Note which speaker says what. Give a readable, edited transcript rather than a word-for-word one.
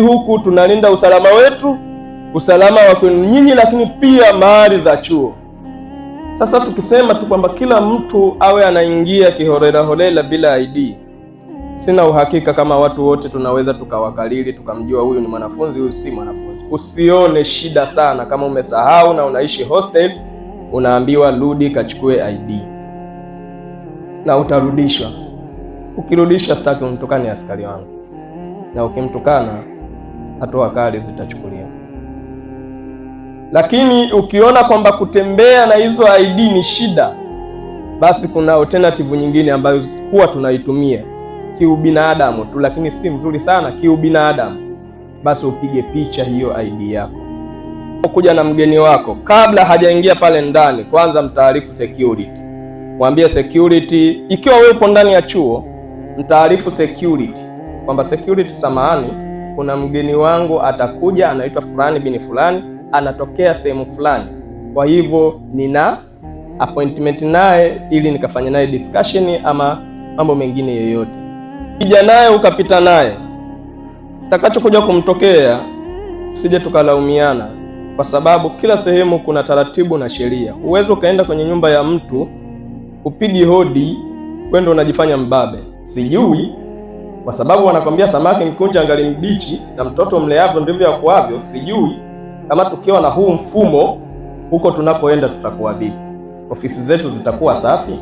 Speaker 1: huku tunalinda usalama wetu, usalama wa kwenu nyinyi, lakini pia mali za chuo. Sasa tukisema tu kwamba kila mtu awe anaingia kiholela holela bila ID, sina uhakika kama watu wote tunaweza tukawakalili tukamjua huyu ni mwanafunzi, huyu si mwanafunzi. Usione shida sana kama umesahau na unaishi hostel, unaambiwa rudi kachukue ID na utarudishwa. Ukirudisha sitaki umtukane askari wangu, na ukimtukana hatua kali zitachukuliwa. Lakini ukiona kwamba kutembea na hizo ID ni shida, basi kuna alternative nyingine ambayo huwa tunaitumia kiubinadamu tu, lakini si mzuri sana kiubinadamu. Basi upige picha hiyo ID yako. Kuja na mgeni wako, kabla hajaingia pale ndani, kwanza mtaarifu security. Mwambie security, ikiwa wewe upo ndani ya chuo, mtaarifu security kwamba security, samahani, kuna mgeni wangu atakuja, anaitwa fulani bin fulani, anatokea sehemu fulani, kwa hivyo nina appointment naye ili nikafanya naye discussion ama mambo mengine yoyote. Kija naye ukapita naye, takachokuja kumtokea usije tukalaumiana, kwa sababu kila sehemu kuna taratibu na sheria. Uwezo ukaenda kwenye nyumba ya mtu upigi hodi, kwenda unajifanya mbabe, sijui kwa sababu wanakwambia samaki mkunja angali mbichi na mtoto mleavyo ndivyo akuavyo. Sijui kama tukiwa na huu mfumo huko tunapoenda tutakuwa vipi, ofisi zetu zitakuwa safi?